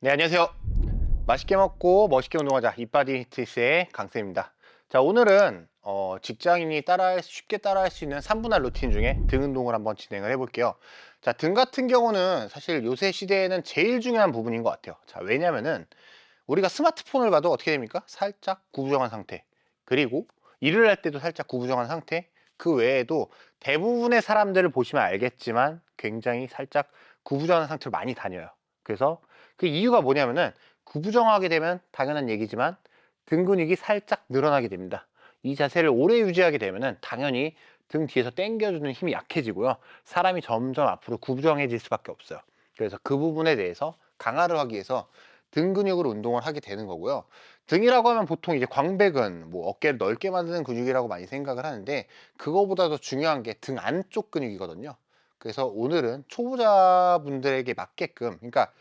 네, 안녕하세요. 맛있게 먹고 멋있게 운동하자 이빠디 히트스의 강쌤입니다. 자, 오늘은 직장인이 쉽게 따라할 수 있는 3분할 루틴 중에 등 운동을 한번 진행을 해볼게요. 자, 등 같은 경우는 사실 요새 시대에는 제일 중요한 부분인 것 같아요. 자, 왜냐면은 우리가 스마트폰을 봐도 어떻게 됩니까? 살짝 구부정한 상태. 그리고 일을 할 때도 살짝 구부정한 상태. 그 외에도 대부분의 사람들을 보시면 알겠지만 굉장히 살짝 구부정한 상태로 많이 다녀요. 그래서 그 이유가 뭐냐면은 구부정하게 되면 당연한 얘기지만 등 근육이 살짝 늘어나게 됩니다. 이 자세를 오래 유지하게 되면은 당연히 등 뒤에서 당겨주는 힘이 약해지고요. 사람이 점점 앞으로 구부정해질 수밖에 없어요. 그래서 그 부분에 대해서 강화를 하기 위해서 등 근육으로 운동을 하게 되는 거고요. 등이라고 하면 보통 이제 광배근, 뭐 어깨를 넓게 만드는 근육이라고 많이 생각을 하는데 그거보다 더 중요한 게 등 안쪽 근육이거든요. 그래서 오늘은 초보자분들에게 맞게끔, 그러니까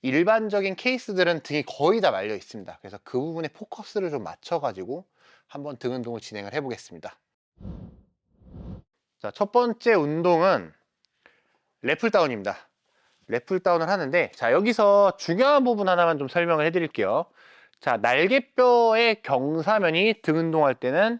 일반적인 케이스들은 등이 거의 다 말려 있습니다. 그래서 그 부분에 포커스를 좀 맞춰가지고 한번 등 운동을 진행을 해보겠습니다. 자, 첫 번째 운동은 랩풀다운입니다. 랩풀다운을 하는데, 자, 여기서 중요한 부분 하나만 좀 설명을 해드릴게요. 자, 날개뼈의 경사면이 등 운동할 때는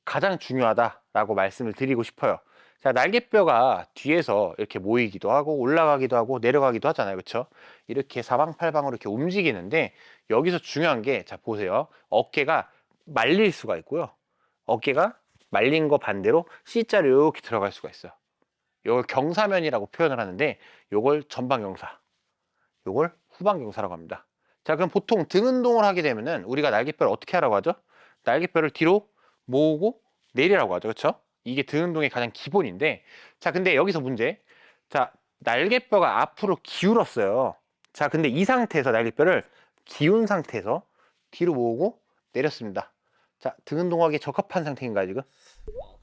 가장 중요하다라고 말씀을 드리고 싶어요. 자, 날개뼈가 뒤에서 이렇게 모이기도 하고 올라가기도 하고 내려가기도 하잖아요. 그렇죠? 이렇게 사방팔방으로 이렇게 움직이는데 여기서 중요한 게, 자, 보세요. 어깨가 말릴 수가 있고요. 어깨가 말린 거 반대로 C자로 이렇게 들어갈 수가 있어요. 이걸 경사면이라고 표현을 하는데 이걸 전방경사, 이걸 후방경사라고 합니다. 자, 그럼 보통 등 운동을 하게 되면은 우리가 날개뼈를 어떻게 하라고 하죠? 날개뼈를 뒤로 모으고 내리라고 하죠. 그렇죠? 이게 등 운동의 가장 기본인데, 자, 근데 여기서 문제. 자, 날개뼈가 앞으로 기울었어요. 자, 근데 이 상태에서 날개뼈를 기운 상태에서 뒤로 모으고 내렸습니다. 자, 등 운동하기에 적합한 상태인가요, 지금?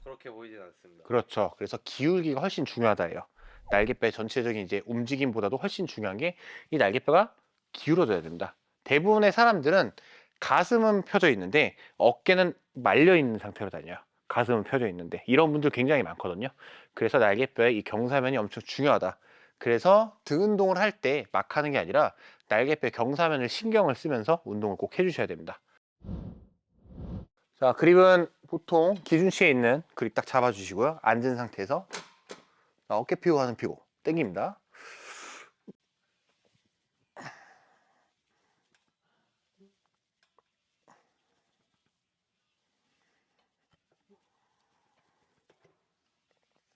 그렇게 보이진 않습니다. 그렇죠. 그래서 기울기가 훨씬 중요하다예요. 날개뼈의 전체적인 이제 움직임보다도 훨씬 중요한 게 이 날개뼈가 기울어져야 됩니다. 대부분의 사람들은 가슴은 펴져 있는데 어깨는 말려 있는 상태로 다녀요. 가슴은 펴져 있는데 이런 분들 굉장히 많거든요. 그래서 날개뼈의 이 경사면이 엄청 중요하다. 그래서 등 운동을 할 때 막 하는 게 아니라 날개뼈 경사면을 신경을 쓰면서 운동을 꼭 해주셔야 됩니다. 자, 그립은 보통 기준치에 있는 그립 딱 잡아주시고요. 앉은 상태에서 자, 어깨 피고 가슴 피고 당깁니다.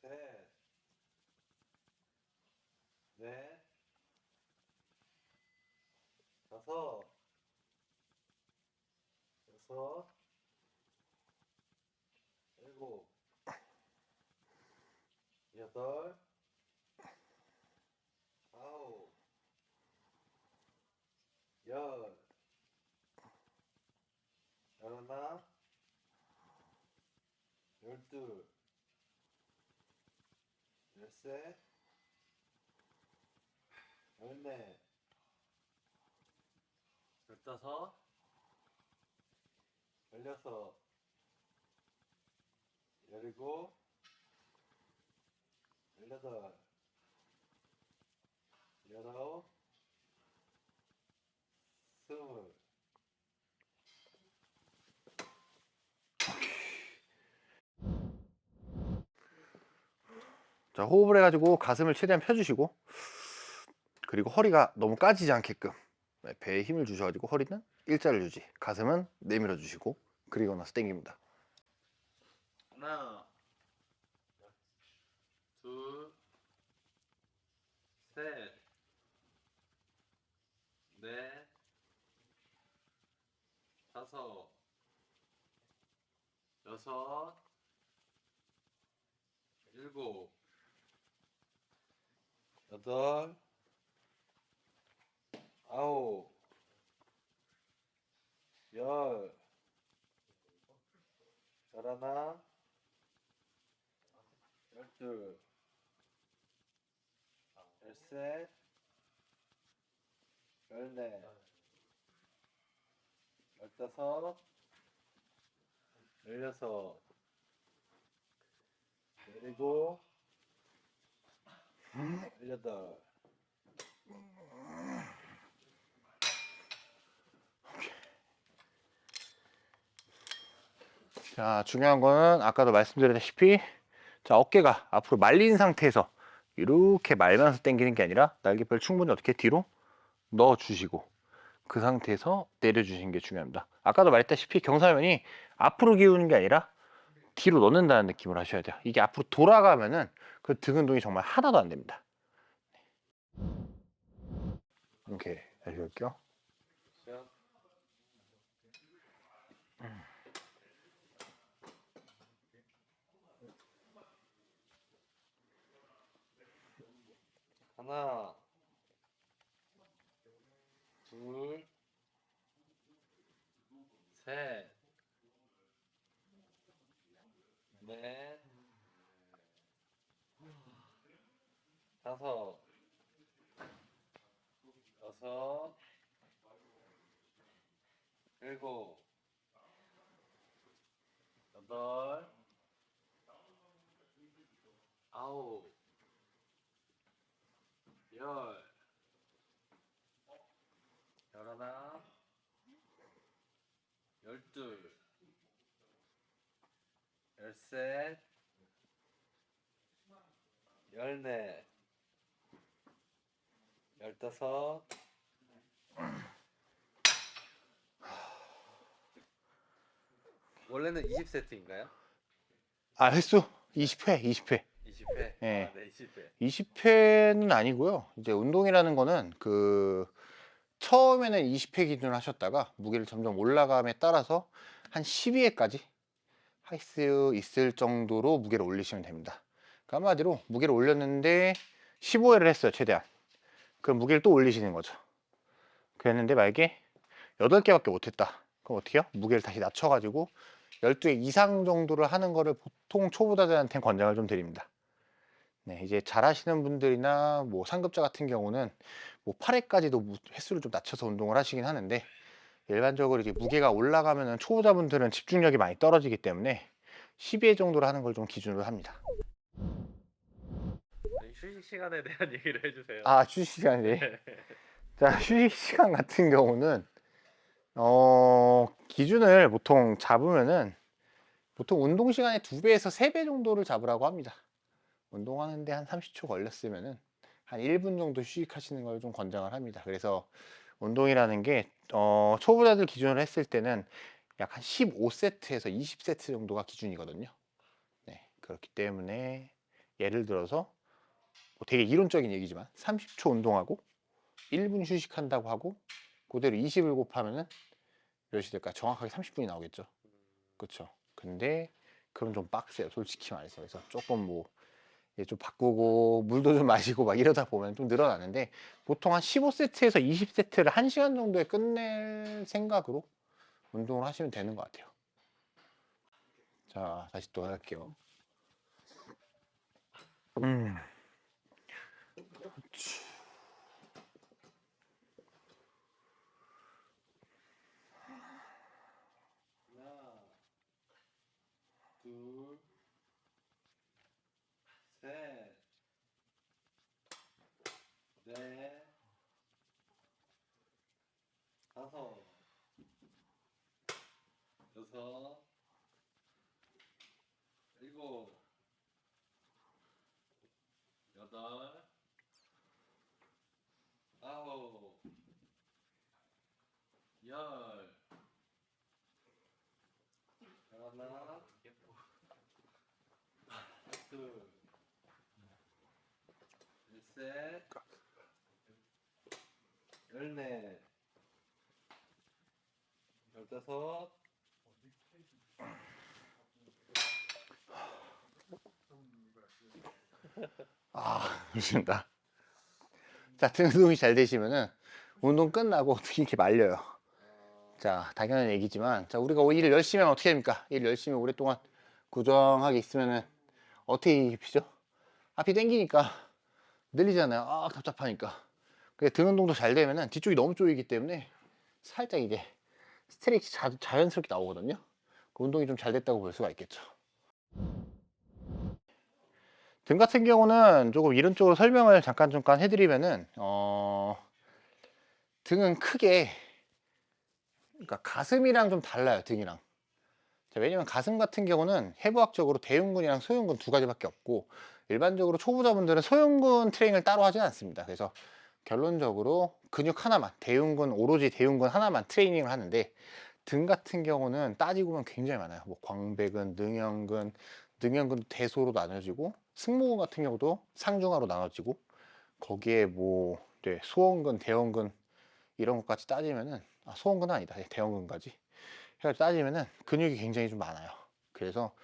셋, 넷, 다섯, 여섯, 일곱, 여덟, 아홉, 열, 열하나, 열둘, 열셋, 열넷, 열다섯, 열여섯, 열일곱, 열여덟, 열아홉, 스물. 자, 호흡을 해가지고 가슴을 최대한 펴주시고 그리고 허리가 너무 까지지 않게끔 네, 배에 힘을 주셔가지고 허리는 일자를 유지, 가슴은 내밀어 주시고 그리고 나서 당깁니다. 하나, 둘, 셋, 넷, 다섯, 여섯, 일곱, 여덟, 아홉, 열, 열하나, 열둘, 열셋, 열넷, 열다섯, 열여섯, 열일곱, 열여덟, 자, 중요한 거는 아까도 말씀드렸다시피 자, 어깨가 앞으로 말린 상태에서 이렇게 말면서 당기는 게 아니라 날개뼈를 충분히 어떻게 뒤로 넣어 주시고 그 상태에서 내려주시는 게 중요합니다. 아까도 말했다시피 경사면이 앞으로 기우는 게 아니라 뒤로 넣는다는 느낌을 하셔야 돼요. 이게 앞으로 돌아가면은 그 등 운동이 정말 하나도 안 됩니다. 이렇게 다시 볼게요. 시작. 하나, 둘, 셋, 넷, 다섯, 여섯, 일곱, 여덟, 아홉, 열, 열하나, 열둘, 열셋, 열넷, 열다섯, 원래는 20세트인가요? 아, 횟수 20회, 20회. 20회? 예. 아, 네, 20회. 20회는 아니고요. 이제 운동이라는 거는 처음에는 20회 기준으로 하셨다가 무게를 점점 올라감에 따라서 한 12회까지 할 수 있을 정도로 무게를 올리시면 됩니다. 그러니까 한마디로 무게를 올렸는데 15회를 했어요, 최대한. 그럼 무게를 또 올리시는 거죠. 그랬는데 만약에 8개밖에 못했다. 그럼 어떻게 해요? 무게를 다시 낮춰가지고 12회 이상 정도를 하는 거를 보통 초보자들한테 권장을 좀 드립니다. 네, 이제 잘하시는 분들이나 뭐 상급자 같은 경우는 뭐 8회까지도 횟수를 좀 낮춰서 운동을 하시긴 하는데 일반적으로 이제 무게가 올라가면은 초보자분들은 집중력이 많이 떨어지기 때문에 12회 정도로 하는 걸 좀 기준으로 합니다. 휴식 시간에 대한 얘기를 해주세요. 아, 휴식 시간이. 자, 휴식 시간 같은 경우는 기준을 보통 잡으면은 보통 운동 시간의 2배에서 3배 정도를 잡으라고 합니다. 운동하는데 한 30초 걸렸으면은 한 1분 정도 휴식하시는 걸 좀 권장을 합니다. 그래서 운동이라는 게 초보자들 기준으로 했을 때는 약 한 15세트에서 20세트 정도가 기준이거든요. 네, 그렇기 때문에 예를 들어서 뭐 되게 이론적인 얘기지만 30초 운동하고 1분 휴식한다고 하고 그대로 20을 곱하면은 몇이 될까? 정확하게 30분이 나오겠죠. 그렇죠. 근데 그럼 좀 빡세요, 솔직히 말해서. 그래서 조금 뭐 좀 바꾸고 물도 좀 마시고 막 이러다 보면 좀 늘어나는데 보통 한 15세트에서 20세트를 1시간 정도에 끝낼 생각으로 운동을 하시면 되는 것 같아요. 자, 다시 또 할게요. 음. 하나, 둘, 셋, 넷, 다섯, 여섯, 일곱, 여덟, 아홉, 열, 하나, 둘, 셋, 열넷, 열다섯, 아, 좋습니다. 자, 등 운동이 잘 되시면은 운동 끝나고 등이 이렇게 말려요. 자, 당연한 얘기지만 자, 우리가 일을 열심히 하면 어떻게 됩니까? 일을 열심히 오랫동안 구정하게 있으면은 어떻게 입히죠? 앞이 당기니까 늘리잖아요. 아, 답답하니까. 근데 등 운동도 잘 되면은 뒤쪽이 너무 조이기 때문에 살짝 이제 스트레치 자연스럽게 나오거든요. 그 운동이 좀 잘 됐다고 볼 수가 있겠죠. 등 같은 경우는 조금 이론적으로 설명을 잠깐 해드리면은 등은 크게 그러니까 가슴이랑 좀 달라요, 등이랑. 자, 왜냐면 가슴 같은 경우는 해부학적으로 대흉근이랑 소흉근 두 가지밖에 없고 일반적으로 초보자분들은 소흉근 트레이닝을 따로 하진 않습니다. 그래서 결론적으로 근육 하나만, 대흉근, 오로지 대흉근 하나만 트레이닝을 하는데 등 같은 경우는 따지고 보면 굉장히 많아요. 뭐 광배근, 능형근, 능형근 대소로 나눠지고 승모근 같은 경우도 상중하로 나눠지고 거기에 뭐 네, 소원근, 대원근 이런 것까지 따지면은 소원근은 아니다. 대원근까지 해가지고 따지면은 근육이 굉장히 좀 많아요. 그래서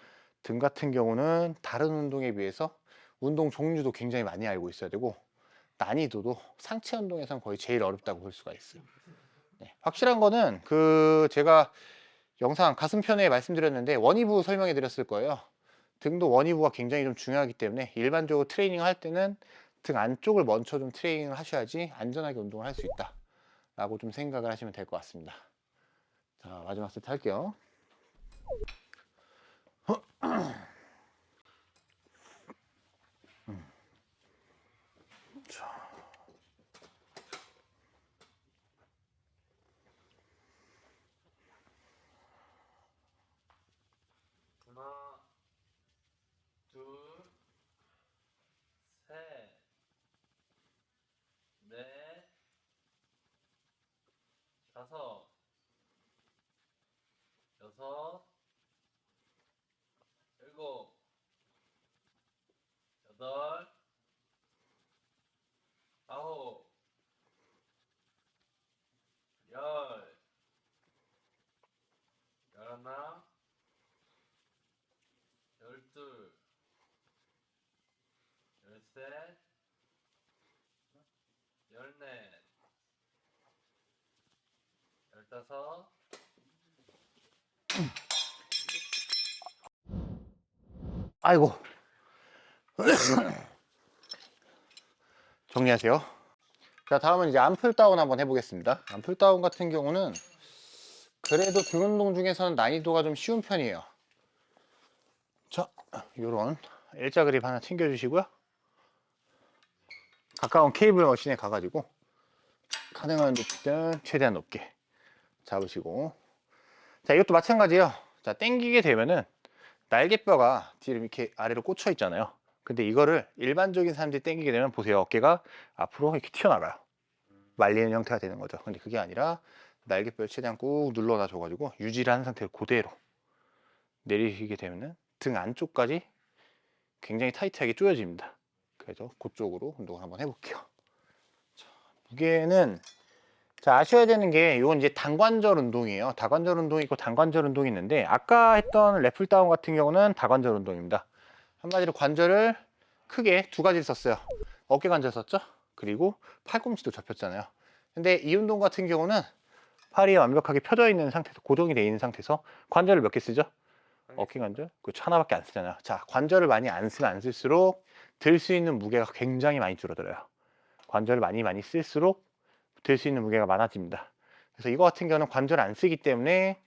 등 같은 경우는 다른 운동에 비해서 운동 종류도 굉장히 많이 알고 있어야 되고 난이도도 상체 운동에선 거의 제일 어렵다고 볼 수가 있어요. 네, 확실한 거는 그 제가 영상 가슴편에 말씀드렸는데 원위부 설명해 드렸을 거예요. 등도 원위부가 굉장히 좀 중요하기 때문에 일반적으로 트레이닝을 할 때는 등 안쪽을 먼저 좀 트레이닝을 하셔야지 안전하게 운동을 할 수 있다 라고 좀 생각을 하시면 될 것 같습니다. 자, 마지막 세트 할게요. 자, 하나, 둘, 셋, 넷, 다섯, 여섯, 일곱, 여덟, 아홉, 열, 열하나, 열둘, 열셋, 열넷, 열다섯, 아이고 정리하세요. 자, 다음은 이제 암풀 다운 한번 해보겠습니다. 암풀 다운 같은 경우는 그래도 등 운동 중에서는 난이도가 좀 쉬운 편이에요. 자, 요런 일자 그립 하나 챙겨주시고요. 가까운 케이블 머신에 가가지고 가능한 높이든 최대한 높게 잡으시고, 자, 이것도 마찬가지예요. 자, 당기게 되면은 날개뼈가 뒤로 이렇게 아래로 꽂혀 있잖아요. 근데 이거를 일반적인 사람들이 당기게 되면 보세요. 어깨가 앞으로 이렇게 튀어나가요. 말리는 형태가 되는 거죠. 근데 그게 아니라 날개뼈를 최대한 꾹 눌러놔 줘가지고 유지를 한 상태로 그대로 내리시게 되면은 등 안쪽까지 굉장히 타이트하게 조여집니다. 그래서 그쪽으로 운동을 한번 해볼게요. 자, 무게는 자, 아셔야 되는 게 이건 이제 단관절 운동이에요. 다관절 운동이 있고 단관절 운동이 있는데 아까 했던 래플 다운 같은 경우는 다관절 운동입니다. 한마디로 관절을 크게 두 가지를 썼어요. 어깨 관절 썼죠? 그리고 팔꿈치도 접혔잖아요. 근데 이 운동 같은 경우는 팔이 완벽하게 펴져 있는 상태에서 고정이 되어 있는 상태에서 관절을 몇 개 쓰죠? 어깨 관절? 그렇죠. 하나밖에 안 쓰잖아요. 자, 관절을 많이 안 쓰면 안 쓸수록 들 수 있는 무게가 굉장히 많이 줄어들어요. 관절을 많이 쓸수록 들 수 있는 무게가 많아집니다. 그래서 이거 같은 경우는 관절을 안 쓰기 때문에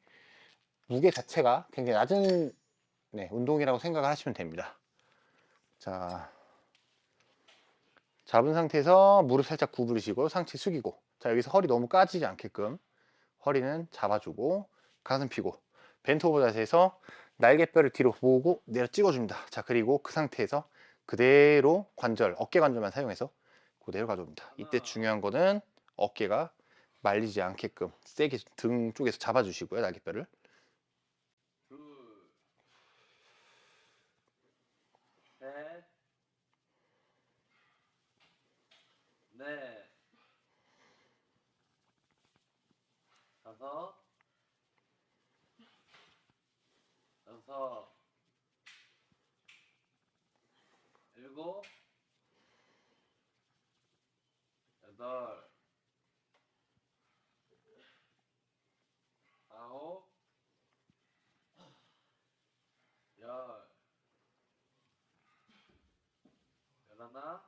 무게 자체가 굉장히 낮은 네, 운동이라고 생각을 하시면 됩니다. 자, 잡은 상태에서 무릎 살짝 구부리시고 상체 숙이고, 자, 여기서 허리 너무 까지지 않게끔 허리는 잡아주고 가슴 펴고 벤트 오버 자세에서 날개뼈를 뒤로 모으고 내려 찍어줍니다. 자, 그리고 그 상태에서 그대로 관절, 어깨 관절만 사용해서 그대로 가져옵니다. 이때 중요한 거는 어깨가 말리지 않게끔 세게 등 쪽에서 잡아주시고요. 날개뼈를. 둘, 셋, 넷, 다섯, 여섯, 일곱, 여덟, 아홉, 열, 열하나,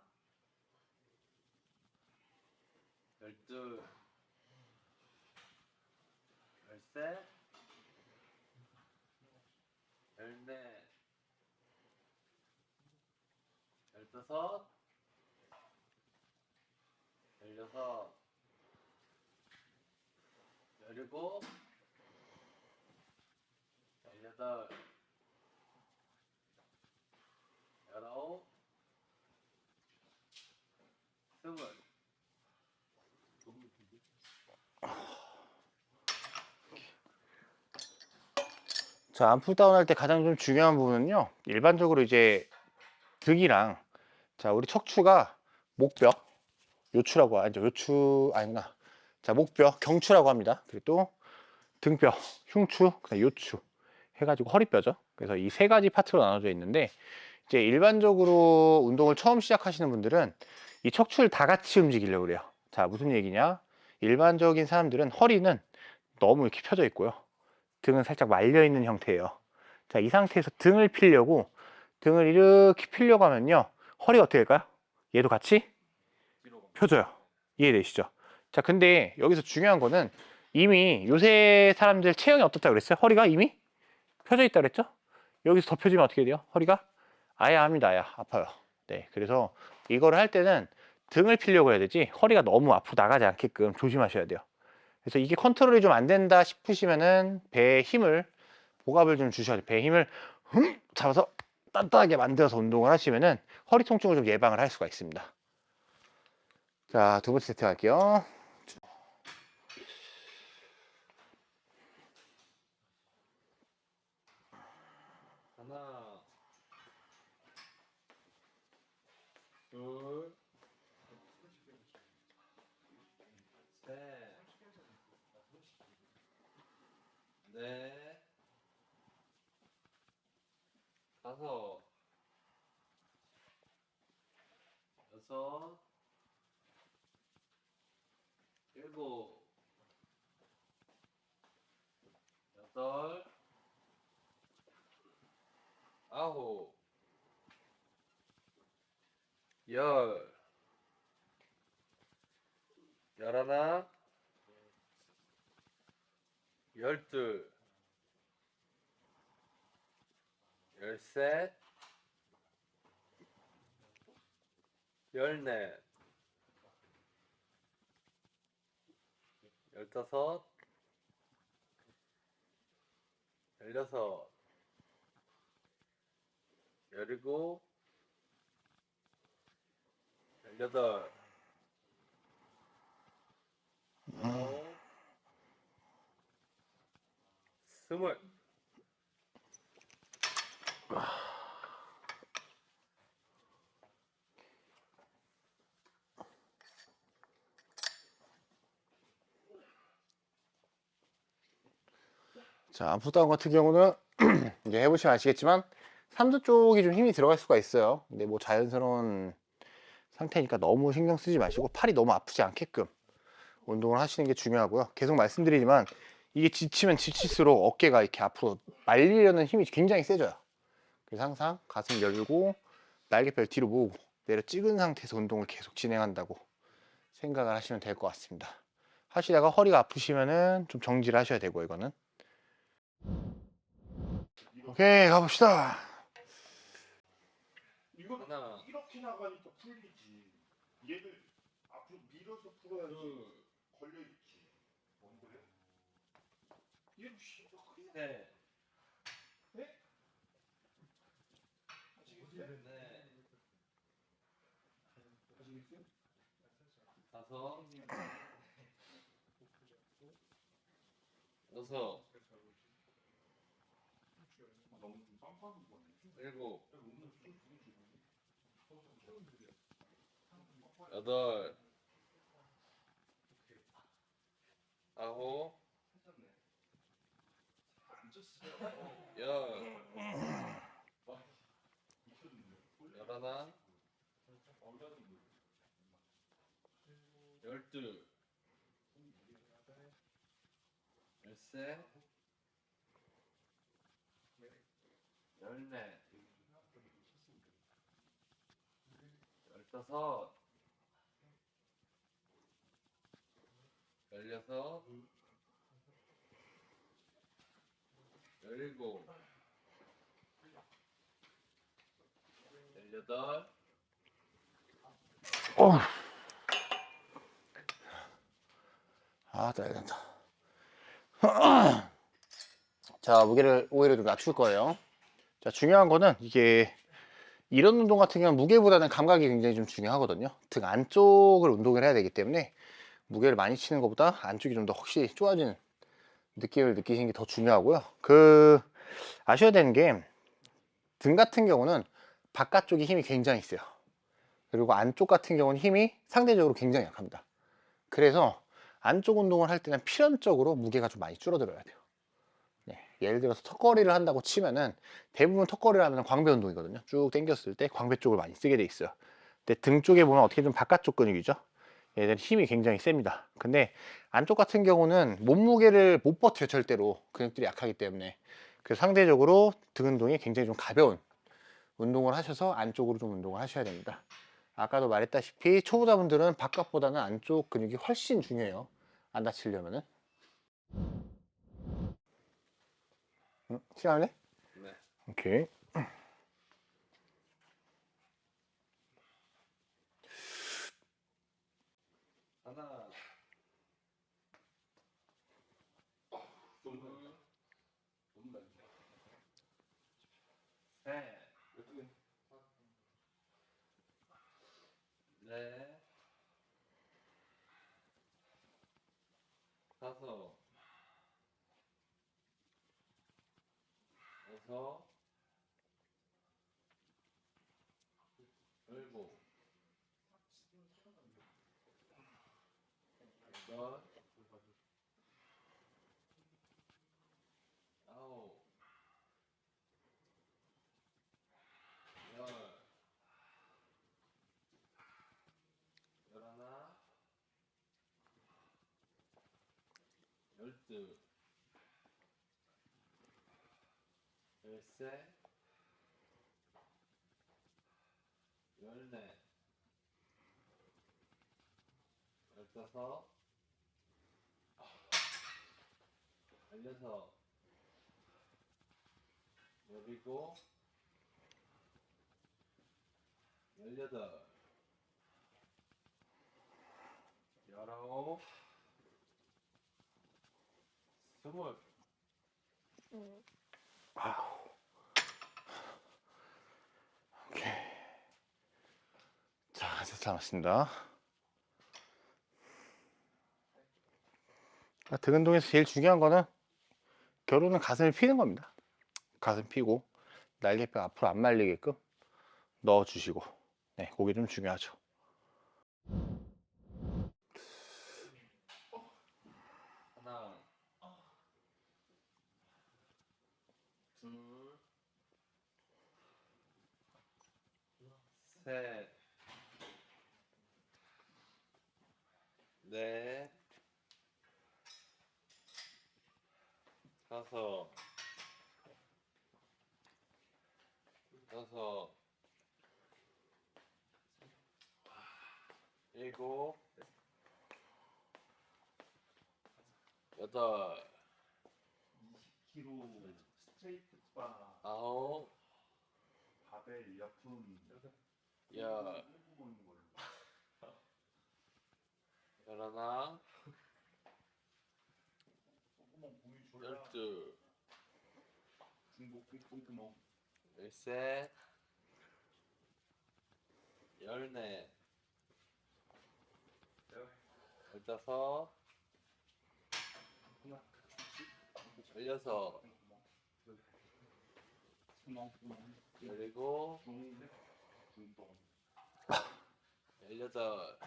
열둘, 열셋, 열넷, 열다섯, 열여섯, 열일곱, 열여덟, 여덟, 열아홉, 스물. 자, 암풀다운 할 때 가장 좀 중요한 부분은요. 일반적으로 이제 등이랑 자, 우리 척추가 목뼈, 요추라고 하죠. 요추 아니구나. 자, 목뼈, 경추라고 합니다. 그리고 또 등뼈, 흉추, 그다음 요추 해가지고 허리뼈죠. 그래서 이 세 가지 파트로 나눠져 있는데 이제 일반적으로 운동을 처음 시작하시는 분들은 이 척추를 다 같이 움직이려고 그래요. 자, 무슨 얘기냐? 일반적인 사람들은 허리는 너무 이렇게 펴져 있고요. 등은 살짝 말려 있는 형태예요. 자, 이 상태에서 등을 피려고 등을 이렇게 피려고 하면요. 허리가 어떻게 될까요? 얘도 같이 펴져요. 이해되시죠? 자, 근데 여기서 중요한 거는 이미 요새 사람들 체형이 어떻다고 그랬어요? 허리가 이미 펴져 있다 그랬죠? 여기서 더 펴지면 어떻게 돼요? 허리가 아예 합니다. 아야 아파요. 네, 그래서 이거를 할 때는 등을 피려고 해야 되지 허리가 너무 앞으로 나가지 않게끔 조심하셔야 돼요. 그래서 이게 컨트롤이 좀 안 된다 싶으시면은 배에 힘을 복압을 좀 주셔야 돼요. 배에 힘을 잡아서 단단하게 만들어서 운동을 하시면은 허리 통증을 좀 예방을 할 수가 있습니다. 자, 두 번째 세트 갈게요. 하나, 둘, 셋, 넷, 다섯, 여섯, 일곱, 여덟, 아홉, 열, 열하나, 열둘, 열셋, 열넷, 열다섯, 열여섯, 열일곱, 열여덟, 아홉, 스물. 자, 암푸다운 같은 경우는 이제 해보시면 아시겠지만 삼두 쪽이 좀 힘이 들어갈 수가 있어요. 근데 뭐 자연스러운 상태니까 너무 신경 쓰지 마시고 팔이 너무 아프지 않게끔 운동을 하시는 게 중요하고요. 계속 말씀드리지만 이게 지치면 지칠수록 어깨가 이렇게 앞으로 말리려는 힘이 굉장히 세져요. 그래서 항상 가슴 열고 날개뼈를 뒤로 모으고 내려 찍은 상태에서 운동을 계속 진행한다고 생각을 하시면 될 것 같습니다. 하시다가 허리가 아프시면은 좀 정지를 하셔야 되고 이거는. 오케이, 가봅시다. 이거 하나, 이렇게 나가니까 풀리지. 얘를 앞으로 밀어서 풀어야지. 둘, 걸려있지. 뭔 그래? 얘 그래. 셋, 네? 아시겠어요? 넷, 아시겠어요? 다섯, 여섯, 너무 좀 깜깜한 거네. 일곱, 여덟, 아홉, 열, 열하나, 열둘, 열셋, 열넷, 열다섯, 열여섯, 열일곱, 열여덟, 어. 아, 딸린다. 자, 무게를 오히려 좀 낮출 거예요. 자, 중요한 거는 이게 이런 운동 같은 경우는 무게보다는 감각이 굉장히 좀 중요하거든요. 등 안쪽을 운동을 해야 되기 때문에 무게를 많이 치는 것보다 안쪽이 좀 더 확실히 좋아지는 느낌을 느끼시는 게 더 중요하고요. 아셔야 되는 게 등 같은 경우는 바깥쪽이 힘이 굉장히 세요. 그리고 안쪽 같은 경우는 힘이 상대적으로 굉장히 약합니다. 그래서 안쪽 운동을 할 때는 필연적으로 무게가 좀 많이 줄어들어야 돼요. 네, 예를 들어서 턱걸이를 한다고 치면은 대부분 턱걸이를 하면 광배 운동이거든요. 쭉 당겼을 때 광배 쪽을 많이 쓰게 돼 있어요. 근데 등 쪽에 보면 어떻게 좀 바깥쪽 근육이죠. 얘들은 힘이 굉장히 셉니다. 근데 안쪽 같은 경우는 몸무게를 못 버텨요. 절대로 근육들이 약하기 때문에. 그래서 상대적으로 등 운동이 굉장히 좀 가벼운 운동을 하셔서 안쪽으로 좀 운동을 하셔야 됩니다. 아까도 말했다시피 초보자분들은 바깥보다는 안쪽 근육이 훨씬 중요해요. 안 다치려면은. 시작할래? 네. 오케이. 하나, 둘, 셋, 넷, 다섯, 여섯, 일곱, 여덟, 아홉, 열, 열하나, 열둘, 열셋, 열넷, 열다섯, 열여섯, 열일곱, 열여덟, 열아홉, 스물. 오케이. 자, 세트 남았습니다. 등 운동에서 제일 중요한 거는 결론은 가슴을 피는 겁니다. 가슴 피고 날개뼈 앞으로 안 말리게끔 넣어주시고, 네, 그게 좀 중요하죠. 하나, 둘, 셋, 넷, 다섯, 여섯, 일곱, 여덟, 20kg 스트레이트 바 아홉, 바벨 옆은 열, 먹는 걸로. 열하나, 똥구멍 보여줘라. 열둘, 중복 똥구멍. 열셋, 열넷, 열다섯, 열여섯, 열일곱, 열여덟,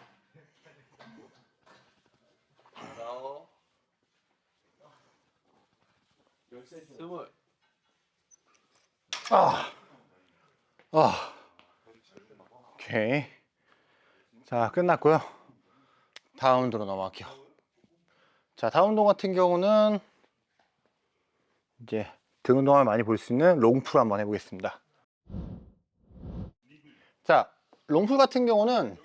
열아홉, 스물. 오케이. 자, 끝났고요. 다음 운동으로 넘어갈게요. 자, 다음 운동 같은 경우는 이제 등 운동을 많이 볼 수 있는 롱풀 한번 해보겠습니다. 자, 롱풀 같은 경우는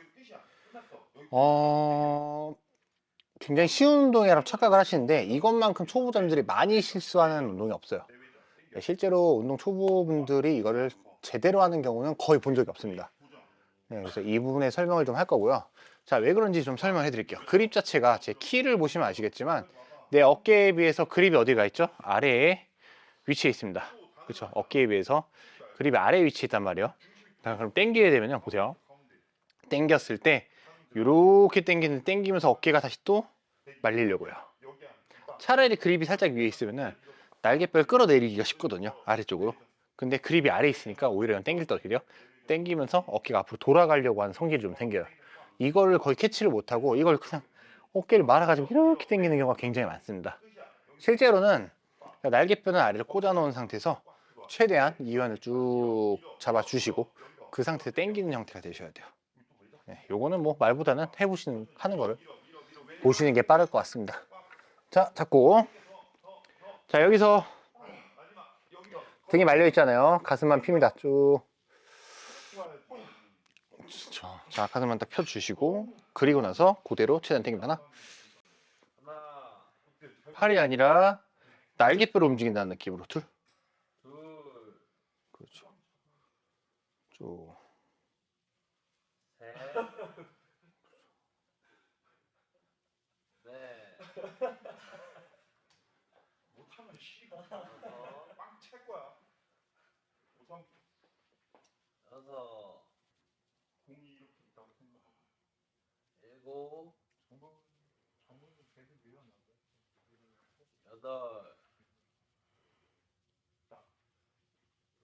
굉장히 쉬운 운동이라고 착각을 하시는데 이것만큼 초보자분들이 많이 실수하는 운동이 없어요. 실제로 운동 초보분들이 이거를 제대로 하는 경우는 거의 본 적이 없습니다. 네, 그래서 이 부분에 설명을 좀 할 거고요. 자, 왜 그런지 좀 설명해 드릴게요. 그립 자체가 제 키를 보시면 아시겠지만 내 어깨에 비해서 그립이 어디가 있죠? 아래에 위치에 있습니다. 그렇죠? 어깨에 비해서 그립이 아래 위치에 있단 말이에요. 자, 그럼 당기게 되면요, 보세요. 당겼을 때 이렇게 당기면서 어깨가 다시 또 말리려고요. 차라리 그립이 살짝 위에 있으면은 날개뼈를 끌어내리기가 쉽거든요, 아래쪽으로. 근데 그립이 아래 있으니까 오히려 당길 때 어떻게 돼요? 당기면서 어깨가 앞으로 돌아가려고 하는 성질이 좀 생겨요. 이거를 거의 캐치를 못하고 이걸 그냥 어깨를 말아가지고 이렇게 당기는 경우가 굉장히 많습니다. 실제로는 날개뼈는 아래를 꽂아 놓은 상태에서 최대한 이완을 쭉 잡아주시고 그 상태에서 당기는 형태가 되셔야 돼요. 네, 요거는 뭐 말보다는 하는 거를 보시는 게 빠를 것 같습니다. 자, 잡고. 자, 여기서 등이 말려 있잖아요. 가슴만 핍니다. 쭉. 자, 가슴만 딱 펴주시고, 그리고 나서 그대로 최대한 당깁니다. 하나. 하나, 팔이 아니라 날개뼈를 움직인다는 느낌으로. 둘. 둘, 그렇죠. 쭉. 셋, 넷, 못하면 빵찰 거야. 우선 여섯, 공이 이렇게 있다고 생각. 일곱, 정말 계속 밀어놔. 여덟,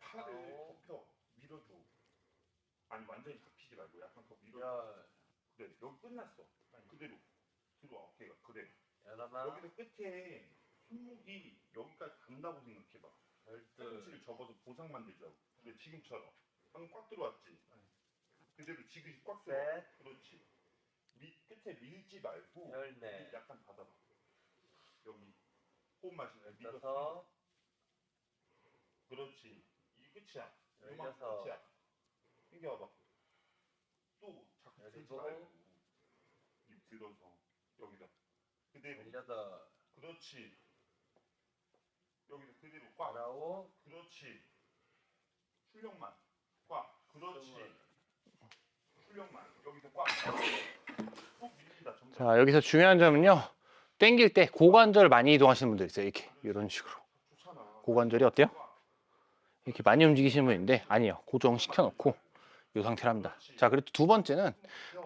팔을 아홉, 펴 밀어줘. 아니 완전히 잡히지 말고 약간 더 밀어. 열, 그래 여기 끝났어. 그대로 들어와 어깨가 그래. 열하나, 여기서 끝에 손목이 여기까지 간다고 생각해봐. 열둘, 팔꿈치를 접어서 보상 만들자고. 그래 지금처럼 방금 꽉 들어왔지. 그대로 지그시 꽉 들어와. 셋, 그렇지. 끝에 밀지 말고 열넷, 약간 닫아봐. 여기 호흡 마시면 밀어. 열다섯, 그렇지. 이게 끝이야. 이만 열여섯, 끝이야. 당겨와봐. 또 자꾸 들지 열일곱, 말고 입 들어서 여기다 그대로. 열여덟, 그렇지. 여기서 그대로 꽉. 열아홉, 그렇지. 출력만 꽉. 그렇지. 스물. 출력만 여기서 꽉. 꼭 밀린다. 점점. 자, 여기서 중요한 점은요. 당길 때 고관절 많이 이동하시는 분들 있어요. 이렇게. 이런 식으로. 좋잖아. 고관절이 어때요? 이렇게 많이 움직이시는 분인데 아니에요. 고정시켜 놓고 이 상태로 합니다. 자, 그리고 두 번째는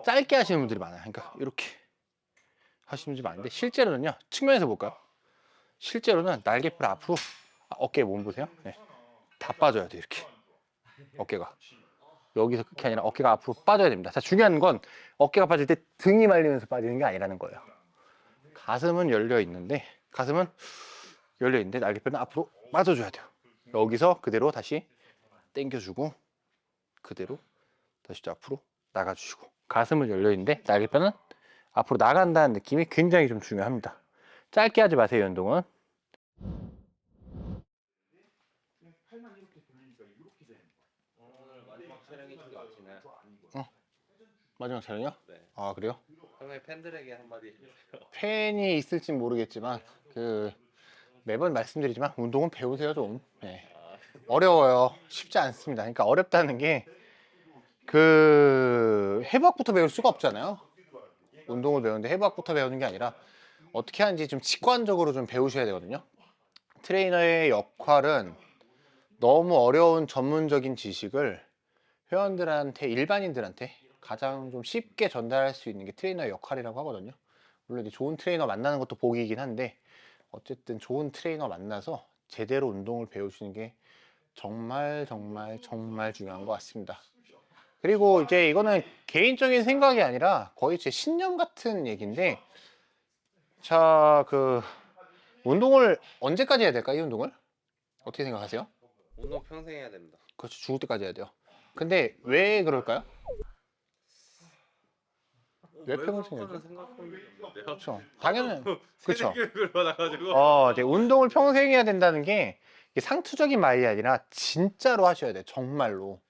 짧게 하시는 분들이 많아요. 그러니까 이렇게 하시는 분들이 많은데 실제로는요. 측면에서 볼까요? 실제로는 날개뼈 앞으로 어깨에 몸 보세요. 네. 다 빠져야 돼요. 이렇게 어깨가 여기서 끝이 아니라 어깨가 앞으로 빠져야 됩니다. 자, 중요한 건 어깨가 빠질 때 등이 말리면서 빠지는 게 아니라는 거예요. 가슴은 열려 있는데 날개뼈는 앞으로 빠져줘야 돼요. 여기서 그대로 다시 당겨주고 그대로 다시 또 앞으로 나가주시고 가슴은 열려 있는데 날개뼈는 앞으로 나간다는 느낌이 굉장히 좀 중요합니다. 짧게 하지 마세요. 이 운동은. 팔만 이렇게 돌리니까 이렇게 되는 거야. 오늘 마지막 촬영이 되게 마치네. 마지막 촬영이요? 네. 아, 그래요? 형의 팬들에게 한마디 해주세요. 팬이 있을진 모르겠지만 매번 말씀드리지만 운동은 배우세요 좀. 네. 아, 어려워요. 쉽지 않습니다. 그러니까 어렵다는 게 해부학부터 배울 수가 없잖아요. 운동을 배우는데 해부학부터 배우는 게 아니라 어떻게 하는지 좀 직관적으로 좀 배우셔야 되거든요. 트레이너의 역할은 너무 어려운 전문적인 지식을 회원들한테, 일반인들한테 가장 좀 쉽게 전달할 수 있는 게 트레이너의 역할이라고 하거든요. 물론 이제 좋은 트레이너 만나는 것도 복이긴 한데 어쨌든 좋은 트레이너 만나서 제대로 운동을 배우시는 게 정말 중요한 것 같습니다. 그리고 이제 이거는 개인적인 생각이 아니라 거의 제 신념 같은 얘기인데, 자, 운동을 언제까지 해야 될까? 이 운동을 어떻게 생각하세요? 운동 평생 해야 됩니다. 그렇죠, 죽을 때까지 해야 돼요. 근데 왜 그럴까요? 왜 평생 해야 그럴까는 돼? 생각한 게 없는데요. 그렇죠, 당연히. 그렇죠. 세대교육을 받아가지고. 이제 운동을 평생 해야 된다는 게 이게 상투적인 말이 아니라 진짜로 하셔야 돼요. 정말로.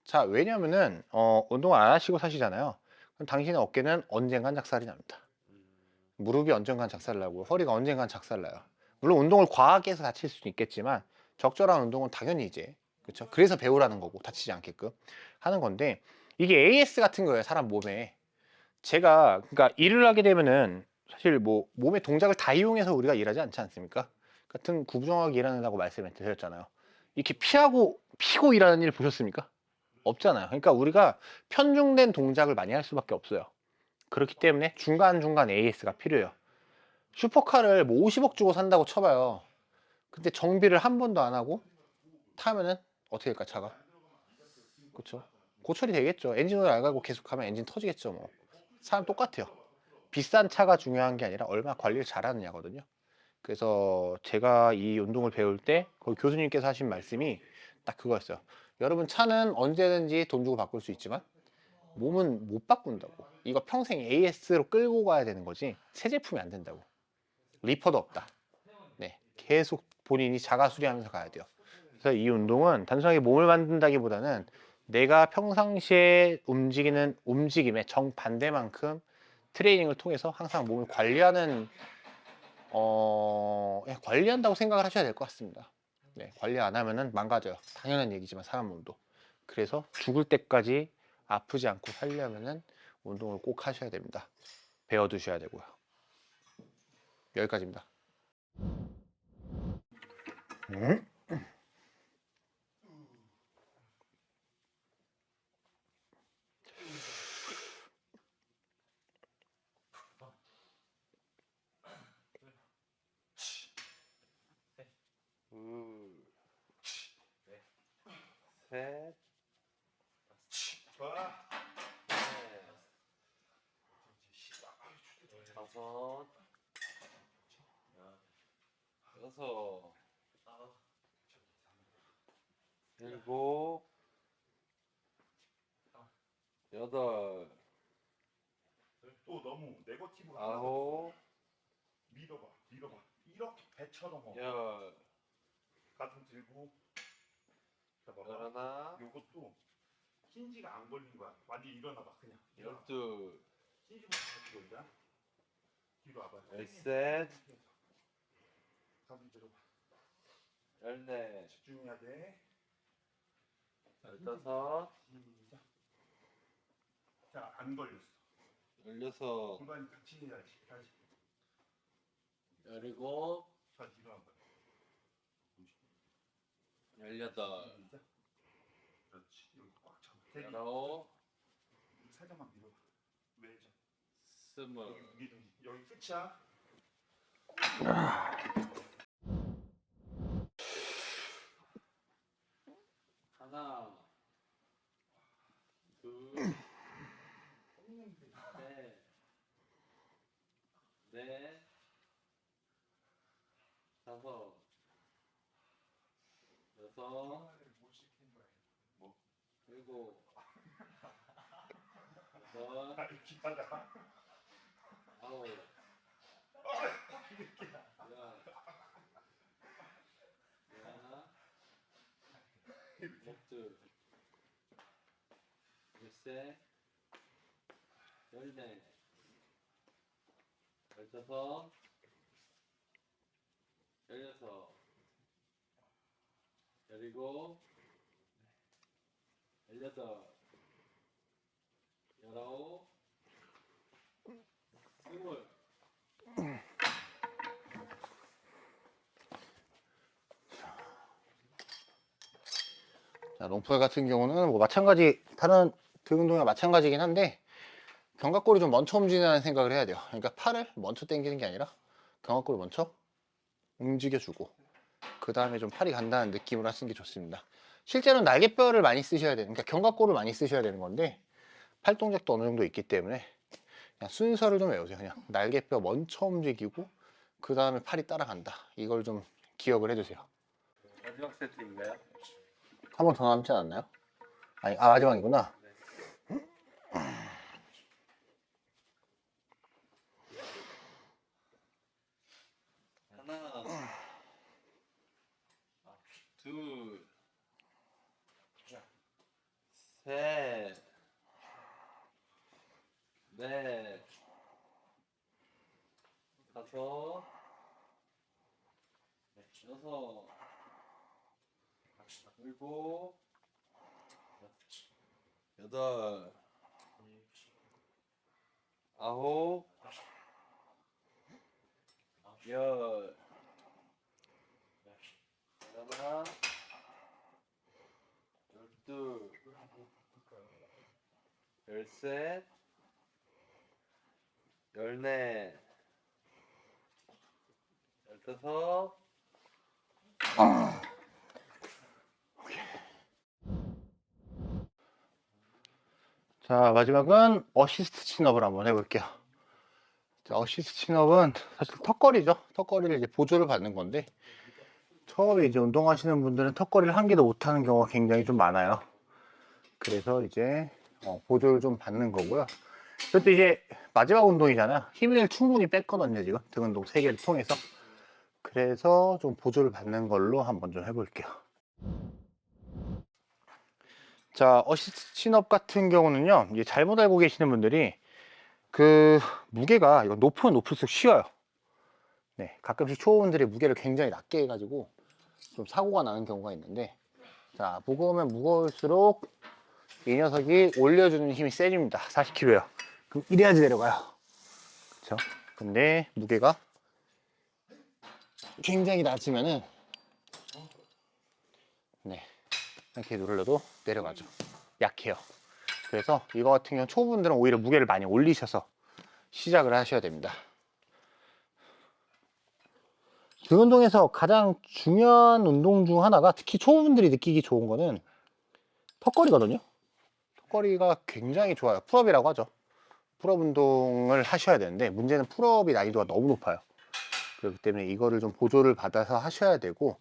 자, 왜냐면은 운동을 안 하시고 사시잖아요. 그럼 당신의 어깨는 언젠간 작살이 납니다. 무릎이 언젠간 작살나고 허리가 언젠간 작살나요. 물론 운동을 과하게 해서 다칠 수도 있겠지만 적절한 운동은 당연히 이제, 그렇죠? 그래서 배우라는 거고 다치지 않게끔 하는 건데, 이게 AS 같은 거예요. 사람 몸에. 그러니까 일을 하게 되면은 사실 뭐 몸의 동작을 다 이용해서 우리가 일하지 않지 않습니까? 같은 구부정하게 일하는다고 말씀을 드렸잖아요. 이렇게 피고 일하는 일 보셨습니까? 없잖아요. 그러니까 우리가 편중된 동작을 많이 할 수밖에 없어요. 그렇기 때문에 중간중간 AS가 필요해요. 슈퍼카를 뭐 50억 주고 산다고 쳐봐요. 근데 정비를 한 번도 안 하고 타면은 어떻게 될까, 차가? 그렇죠? 고철이 되겠죠. 엔진오일 안 갈고 계속하면 엔진 터지겠죠. 뭐 사람 똑같아요. 비싼 차가 중요한 게 아니라 얼마나 관리를 잘하느냐거든요. 그래서 제가 이 운동을 배울 때 거기 교수님께서 하신 말씀이 딱 그거였어요. 여러분, 차는 언제든지 돈 주고 바꿀 수 있지만 몸은 못 바꾼다고. 이거 평생 AS로 끌고 가야 되는 거지 새 제품이 안 된다고. 리퍼도 없다. 네, 계속 본인이 자가 수리하면서 가야 돼요. 그래서 이 운동은 단순하게 몸을 만든다기보다는 내가 평상시에 움직이는 움직임의 정반대만큼 트레이닝을 통해서 항상 몸을 관리하는 관리한다고 생각을 하셔야 될 것 같습니다. 네, 관리 안 하면은 망가져요. 당연한 얘기지만 사람 몸도. 그래서 죽을 때까지 아프지 않고 살려면은 운동을 꼭 하셔야 됩니다. 배워두셔야 되고요. 여기까지입니다. 셋, 좋아. 다섯, 여섯, 일곱, 여덟, 또 너무 네거티브 아홉, 밀어봐. 이렇게 배처럼 열, 가슴 들고. 자, 봐봐. 열하나, 요것도 힌지가 안 걸린 거야. 완전 일어나봐 그냥. 열둘, 힌지부터 들고 있자. 뒤로 와봐. 열셋, 가슴 들어봐. 열넷, 집중해야 돼. 열다섯, 시작. 자, 안 걸렸어. 열여섯, 골반이 같이 해야지. 다시. 열일곱, 다시 일어나봐. 열여덟, 시작. 그렇지. 여기 꽉 잡아. 대기. 열아홉, 살짝만 밀어봐. 외자. 스물. 여기 끝이야. 하나, 둘, 셋, 넷, 다섯, 여섯, 일곱, 여덟, 기타다. 아홉, 열, 열하나, 열둘, 열셋, 열넷, 열다섯, 열여섯, 열일곱, 열여덟, 열아홉, 스물. 자, 롱풀 같은 경우는 뭐 마찬가지 다른 등 운동이랑 마찬가지긴 한데 견갑골이 좀 먼저 움직이는 생각을 해야 돼요. 그러니까 팔을 먼저 당기는 게 아니라 견갑골을 먼저 움직여주고 그 다음에 좀 팔이 간다는 느낌으로 하시는 게 좋습니다. 실제로는 날개뼈를 많이 쓰셔야 되는, 그러니까 견갑골을 많이 쓰셔야 되는 건데 팔 동작도 어느 정도 있기 때문에 그냥 순서를 좀 외우세요. 그냥 날개뼈 먼저 움직이고 그 다음에 팔이 따라간다. 이걸 좀 기억을 해주세요. 마지막 세트인가요? 한 번 더 남지 않았나요? 아니, 마지막이구나. 하나, 둘, 셋, 넷, 다섯, 여섯, 일곱, 여덟, 아홉, 열, 하나, 열둘, 열셋, 열넷, 열다섯. 자, 마지막은 어시스트 친업을 한번 해볼게요. 자, 어시스트 친업은 사실 턱걸이죠. 턱걸이를 이제 보조를 받는 건데, 처음에 이제 운동하시는 분들은 턱걸이를 한 개도 못하는 경우가 굉장히 좀 많아요. 그래서 이제 보조를 좀 받는 거고요. 그것도 이제 마지막 운동이잖아요. 힘을 충분히 뺐거든요, 지금. 등 운동 3개를 통해서. 그래서 좀 보조를 받는 걸로 한번 좀 해볼게요. 자, 어시스트 친업 같은 경우는요, 이제 잘못 알고 계시는 분들이 그 무게가 이거 높으면 높을수록 쉬워요. 네, 가끔씩 초보분들이 무게를 굉장히 낮게 해가지고 좀 사고가 나는 경우가 있는데, 자, 무거우면 무거울수록 이 녀석이 올려주는 힘이 세집니다. 40kg요. 그럼 이래야지 내려가요. 그쵸? 근데 무게가 굉장히 낮으면은 네, 이렇게 눌러도 내려가죠. 약해요. 그래서 이거 같은 경우 초보분들은 오히려 무게를 많이 올리셔서 시작을 하셔야 됩니다. 등 운동에서 가장 중요한 운동 중 하나가, 특히 초보분들이 느끼기 좋은 거는 턱걸이거든요. 턱걸이가 굉장히 좋아요. 풀업이라고 하죠. 풀업 운동을 하셔야 되는데, 문제는 풀업이 난이도가 너무 높아요. 그렇기 때문에 이거를 좀 보조를 받아서 하셔야 되고,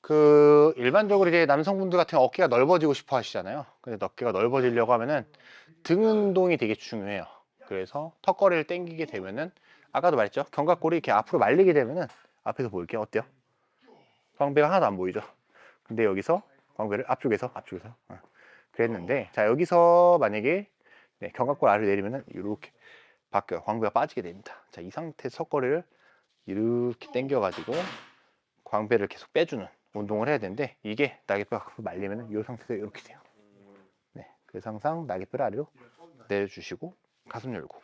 그 일반적으로 이제 남성분들 같은 경우 어깨가 넓어지고 싶어 하시잖아요. 근데 어깨가 넓어지려고 하면은 등 운동이 되게 중요해요. 그래서 턱걸이를 당기게 되면은, 아까도 말했죠, 견갑골이 이렇게 앞으로 말리게 되면은, 앞에서 보일게요. 어때요? 광배가 하나도 안 보이죠. 근데 여기서 광배를 앞쪽에서 그랬는데, 자, 여기서 만약에 네, 견갑골 아래로 내리면은 이렇게 바뀌어요. 광배가 빠지게 됩니다. 자, 이 상태에서 턱걸이를 이렇게 당겨 가지고 광배를 계속 빼주는 운동을 해야 되는데, 이게 날개뼈가 말리면은 이 상태에서 이렇게 돼요. 네, 그래서 항상 날개뼈를 아래로 내려주시고 가슴 열고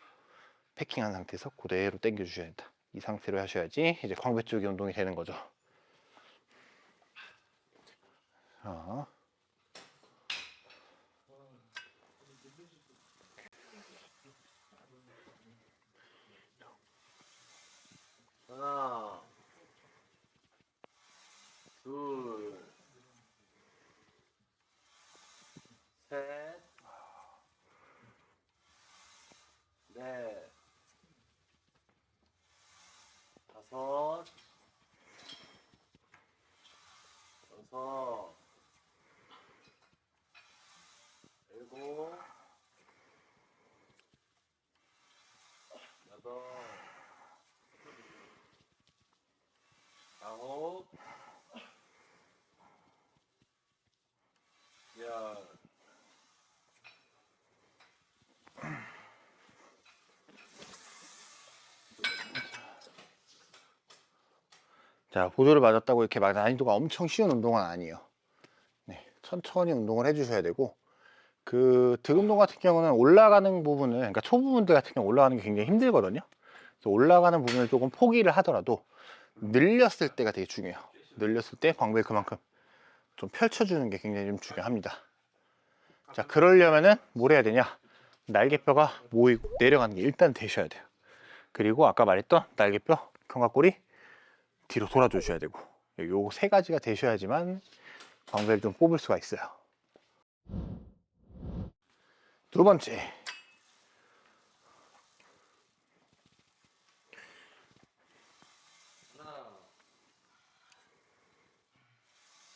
패킹한 상태에서 그대로 당겨 주셔야 된다. 이 상태로 하셔야지 이제 광배 쪽의 운동이 되는 거죠. 자, 하나, 둘, 셋, 넷, 다섯, 여섯, 일곱, 여덟, 아홉, 열. 자, 보조를 맞았다고 이렇게 막 난이도가 엄청 쉬운 운동은 아니에요. 네, 천천히 운동을 해주셔야 되고, 그 등 운동 같은 경우는 올라가는 부분을, 그러니까 초보분들 같은 경우 올라가는 게 굉장히 힘들거든요. 그래서 올라가는 부분을 조금 포기를 하더라도 늘렸을 때가 되게 중요해요. 늘렸을 때 광배를 그만큼 좀 펼쳐주는 게 굉장히 좀 중요합니다. 자, 그러려면은 뭘 해야 되냐? 날개뼈가 모이고 내려가는 게 일단 되셔야 돼요. 그리고 아까 말했던 날개뼈, 견갑골이 뒤로 돌아주셔야 되고, 요 세 가지가 되셔야지만 광배를 좀 뽑을 수가 있어요. 두 번째, 하나,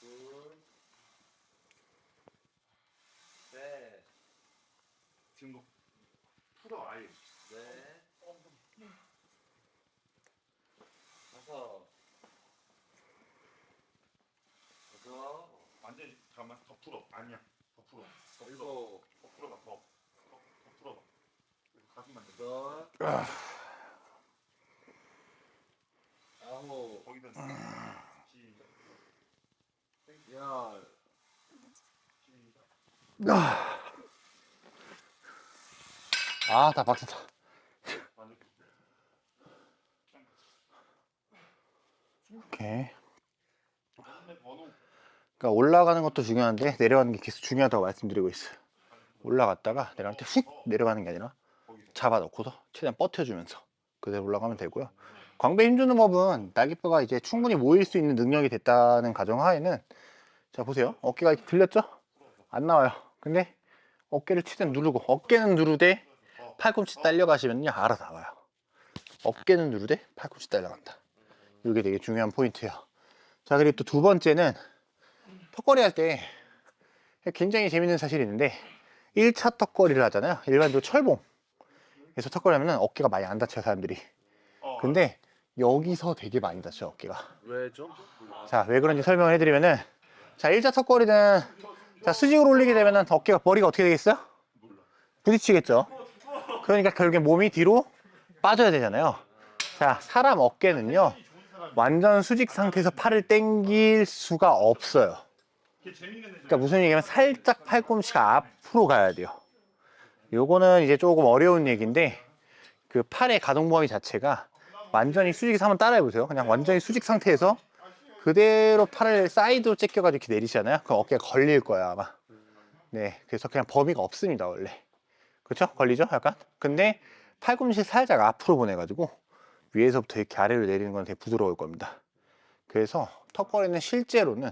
둘, 셋, 지금 풀어 아예. 넷, 다섯, 여섯, 완전 잠깐만 더 풀어. 아니야. 더 풀어. 더 풀어. 일곱, 더 풀어봐. 더 풀어봐. 그리고 가슴만 내. 여덟, 아홉, 거기다 시작. 열. 시작. 아, 다 박스다. 완전 오케이. 그러니까 올라가는 것도 중요한데 내려가는 게 계속 중요하다고 말씀드리고 있어요. 올라갔다가 내려갈 때 훅 내려가는 게 아니라 잡아놓고서 최대한 버텨주면서 그대로 올라가면 되고요. 광배 힘주는 법은 날개뼈가 이제 충분히 모일 수 있는 능력이 됐다는 가정하에는, 자 보세요. 어깨가 이렇게 들렸죠? 안 나와요. 근데 어깨를 최대한 누르고, 어깨는 누르되 팔꿈치 딸려가시면요 알아서 나와요. 어깨는 누르되 팔꿈치 딸려간다. 이게 되게 중요한 포인트예요. 자, 그리고 또 두 번째는 턱걸이 할 때 굉장히 재밌는 사실이 있는데, 1차 턱걸이를 하잖아요. 일반적으로 철봉에서 턱걸이 하면 어깨가 많이 안 다쳐요, 사람들이. 근데 여기서 되게 많이 다쳐요, 어깨가. 왜죠? 자, 왜 그런지 설명을 해드리면은, 자, 1차 턱걸이는, 자, 수직으로 올리게 되면은 어깨가, 머리가 어떻게 되겠어요? 부딪히겠죠. 그러니까 결국에 몸이 뒤로 빠져야 되잖아요. 자, 사람 어깨는요, 완전 수직 상태에서 팔을 당길 수가 없어요. 그러니까 무슨 얘기냐면 살짝 팔꿈치가 앞으로 가야 돼요. 요거는 이제 조금 어려운 얘기인데, 그 팔의 가동 범위 자체가 완전히 수직에서 한번 따라해 보세요. 그냥 완전히 수직 상태에서 그대로 팔을 사이드로 째껴가지고 이렇게 내리시잖아요. 그럼 어깨가 걸릴 거야 아마. 네, 그래서 그냥 범위가 없습니다 원래. 그렇죠? 걸리죠? 약간? 근데 팔꿈치 살짝 앞으로 보내가지고 위에서부터 이렇게 아래로 내리는 건 되게 부드러울 겁니다. 그래서 턱걸이는 실제로는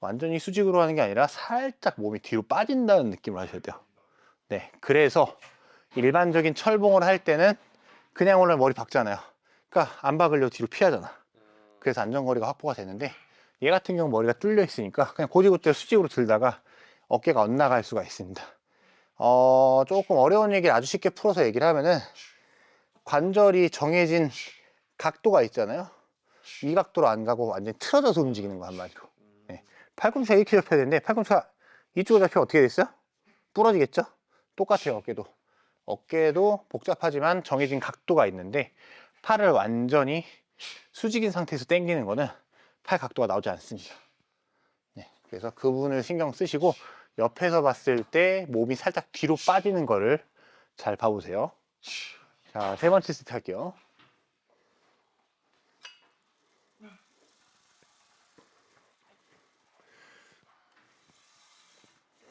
완전히 수직으로 하는 게 아니라 살짝 몸이 뒤로 빠진다는 느낌을 하셔야 돼요. 네, 그래서 일반적인 철봉을 할 때는 그냥 원래 머리 박잖아요. 그러니까 안 박으려고 뒤로 피하잖아. 그래서 안전거리가 확보가 되는데, 얘 같은 경우 머리가 뚫려 있으니까 그냥 고지고대로 수직으로 들다가 어깨가 엇나갈 수가 있습니다. 조금 어려운 얘기를 아주 쉽게 풀어서 얘기를 하면은, 관절이 정해진 각도가 있잖아요. 이 각도로 안 가고 완전히 틀어져서 움직이는 거 한마디로. 네. 팔꿈치가 이렇게 잡혀야 되는데 팔꿈치가 이쪽으로 잡히면 어떻게 됐어요? 부러지겠죠? 똑같아요. 어깨도 복잡하지만 정해진 각도가 있는데, 팔을 완전히 수직인 상태에서 당기는 거는 팔 각도가 나오지 않습니다. 네, 그래서 그 부분을 신경 쓰시고 옆에서 봤을 때 몸이 살짝 뒤로 빠지는 거를 잘 봐보세요. 자, 세 번째 세트 할게요.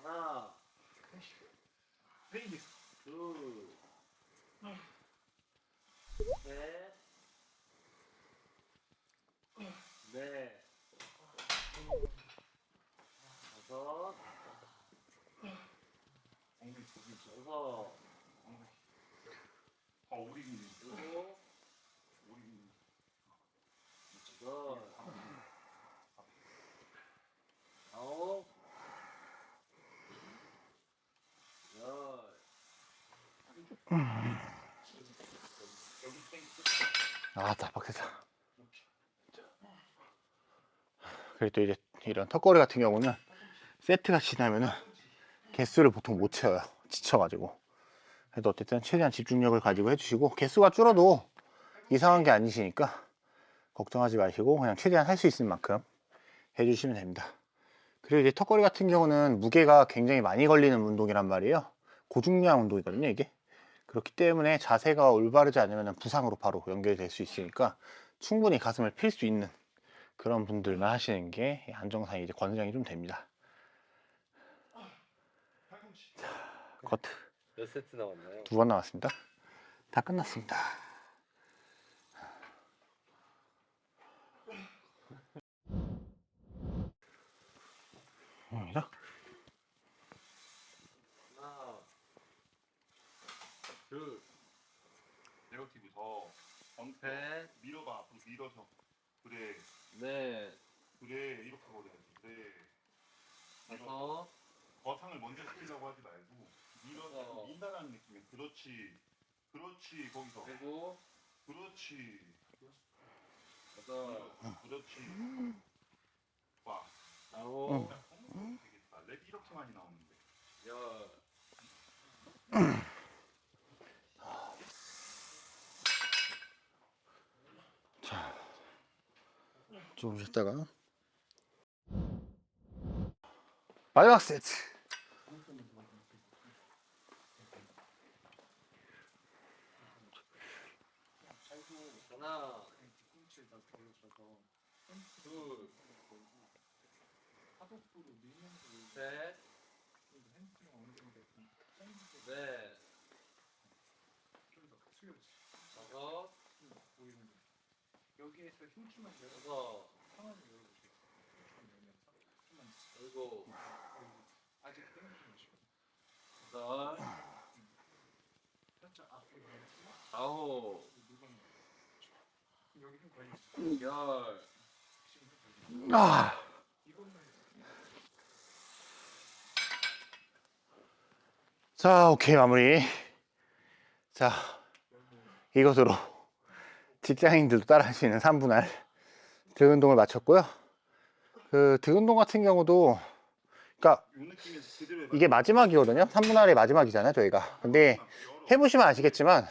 하나, 둘, 셋, 넷, 다섯, 여섯, 일곱, 여덟, 아홉, 열. 아, 딱 박혔다. 그리고 또 이제 이런 턱걸이 같은 경우는 세트가 지나면은 개수를 보통 못 채워요. 지쳐가지고. 그래도 어쨌든 최대한 집중력을 가지고 해주시고, 개수가 줄어도 이상한 게 아니시니까 걱정하지 마시고 그냥 최대한 할 수 있을 만큼 해주시면 됩니다. 그리고 이제 턱걸이 같은 경우는 무게가 굉장히 많이 걸리는 운동이란 말이에요. 고중량 운동이거든요, 이게. 그렇기 때문에 자세가 올바르지 않으면 부상으로 바로 연결될 수 있으니까 충분히 가슴을 필 수 있는 그런 분들만 하시는 게 안정상 이제 권장이 좀 됩니다. 자, 커트 몇 세트 남았나요? 2번 나왔습니다. 다 끝났습니다. 여기서 하나, 둘, 네거티브 더 셋, 밀어봐. 앞으로 밀어서. 그래 넷, 이렇게 걸어야지. 그래. 다섯, 거상을 먼저 시키려고 하지 말고 밀어서 민다라는 느낌이야. 그렇지 거기서. 일곱, 그렇지 여덟, 그렇지. 와. 아홉, 되겠다. 랩 이렇게 많이 나오는데. 열. 좀 쉬다가 마지막 세트. 하나, 둘, 하복부로 밀면서 셋, 햄스트링 어느 정도 넷, 좀더 숙여보지. 다섯, 보이는 거. 여기에서 힘주면 돼요. 여섯, 상황을 열어보세요. 힘주면 열면서 좀만 일곱, 아직 땡기지 마시고 여덟, 살짝 앞으로 가면서 아홉, 물건 여기 좀 걸리죠. 열. 아, 이것만 자, 오케이, 마무리. 자, 이것으로 직장인들도 따라할 수 있는 3분할 등 운동을 마쳤고요. 그 등 운동 같은 경우도, 그러니까 요 느낌에서 그대로 이게 마지막이거든요. 3분할의 마지막이잖아요, 저희가. 근데 해보시면 아시겠지만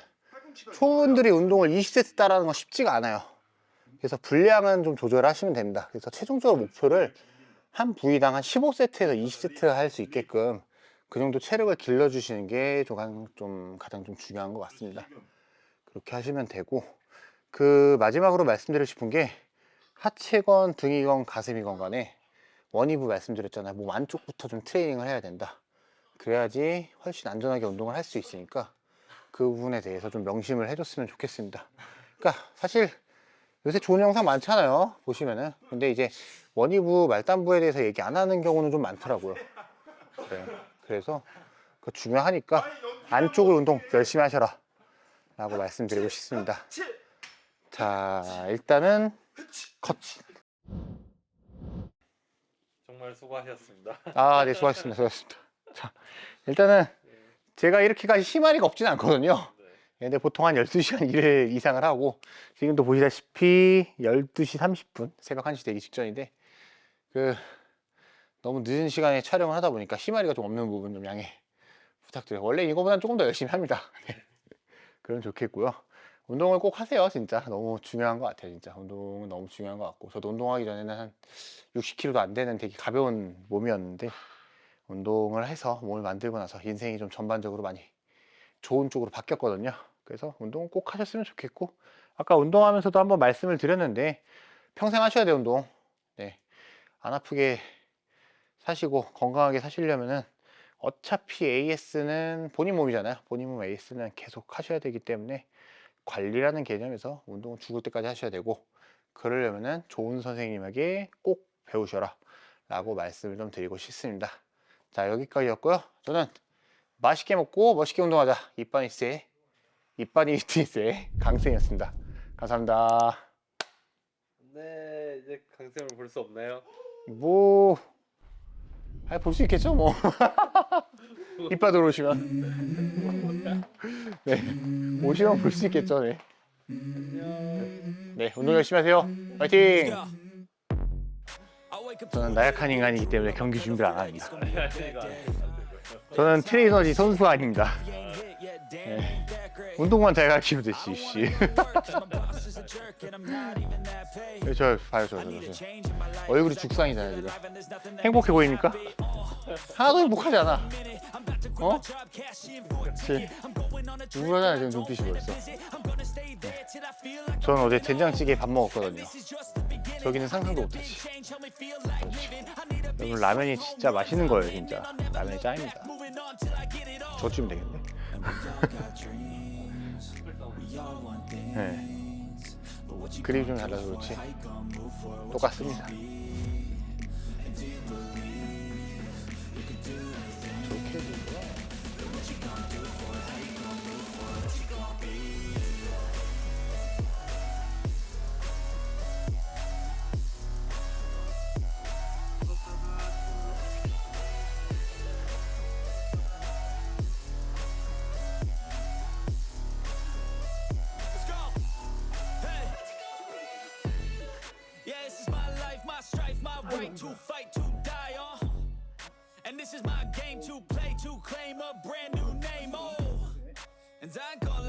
초보분들이 운동을 20세트 따라하는 건 쉽지가 않아요. 그래서 분량은 좀 조절하시면 됩니다. 그래서 최종적으로 목표를 한 부위당 한 15세트에서 20세트 할 수 있게끔 그 정도 체력을 길러주시는 게 가장 좀 중요한 것 같습니다. 그렇게 하시면 되고, 그 마지막으로 말씀드리고 싶은 게 하체건 등이건 가슴이건 간에 원위부 말씀드렸잖아요. 몸 안쪽부터 좀 트레이닝을 해야 된다. 그래야지 훨씬 안전하게 운동을 할 수 있으니까 그 부분에 대해서 좀 명심을 해줬으면 좋겠습니다. 그러니까 사실 요새 좋은 영상 많잖아요, 보시면은. 근데 이제 원위부 말단부에 대해서 얘기 안 하는 경우는 좀 많더라고요. 네. 그래서 그 중요하니까 안쪽을 운동 열심히 하셔라 라고 말씀드리고 싶습니다. 자, 일단은 컷. 정말 수고하셨습니다. 아, 네, 수고하셨습니다. 수고하셨습니다. 자, 일단은 제가 이렇게까지 심하리가 없진 않거든요. 근데 보통 한 12시간 일 이상을 하고, 지금도 보시다시피 12시 30분, 새벽 1시 되기 직전인데, 너무 늦은 시간에 촬영을 하다 보니까 심하리가 좀 없는 부분 좀 양해 부탁드려요. 원래 이거보다는 조금 더 열심히 합니다. 네. 그럼 좋겠고요. 운동을 꼭 하세요. 진짜 너무 중요한 것 같아요. 진짜 운동은 너무 중요한 것 같고, 저도 운동하기 전에는 한 60kg도 안 되는 되게 가벼운 몸이었는데, 운동을 해서 몸을 만들고 나서 인생이 좀 전반적으로 많이 좋은 쪽으로 바뀌었거든요. 그래서 운동 꼭 하셨으면 좋겠고, 아까 운동하면서도 한번 말씀을 드렸는데 평생 하셔야 돼요, 운동. 네. 안 아프게 사시고 건강하게 사시려면은 어차피 AS는 본인 몸이잖아요. 본인 몸 AS는 계속 하셔야 되기 때문에 관리라는 개념에서 운동은 죽을 때까지 하셔야 되고, 그러려면은 좋은 선생님에게 꼭 배우셔라 라고 말씀을 좀 드리고 싶습니다. 자, 여기까지였고요. 저는 맛있게 먹고 멋있게 운동하자 이빠니스트의 강승이었습니다. 감사합니다. 네, 이제 강쌤을 볼 수 없나요? 뭐, 볼 수 있겠죠, 뭐. 이빠 들어오시면. 네, 오시면 볼 수 있겠죠, 네. 안녕. 네, 운동 열심히 하세요. 화이팅! 저는 나약한 인간이기 때문에 경기 준비를 안 합니다. 저는 트레이너지 선수가 아닙니다. 네. 운동만 잘 가르치면 되지, 씨. 저 봐요, 저. 얼굴이 죽상이잖아요, 지금. 행복해 보입니까? 하나도 행복하지 않아. 어? 그치. 우울하잖아, 지금 눈빛이 벌써. 네. 저는 어제 된장찌개 밥 먹었거든요. 저기는 상상도 못하지. 여러분, 라면이 진짜 맛있는 거예요, 진짜. 라면이 짱입니다. 저쯤 되겠네. 네. 그림이 좀 달라서 그렇지 똑같습니다. 좋게 되고요. Right to fight, to die on. And this is my game to play, to claim a brand new name. Oh, and I ain't gonna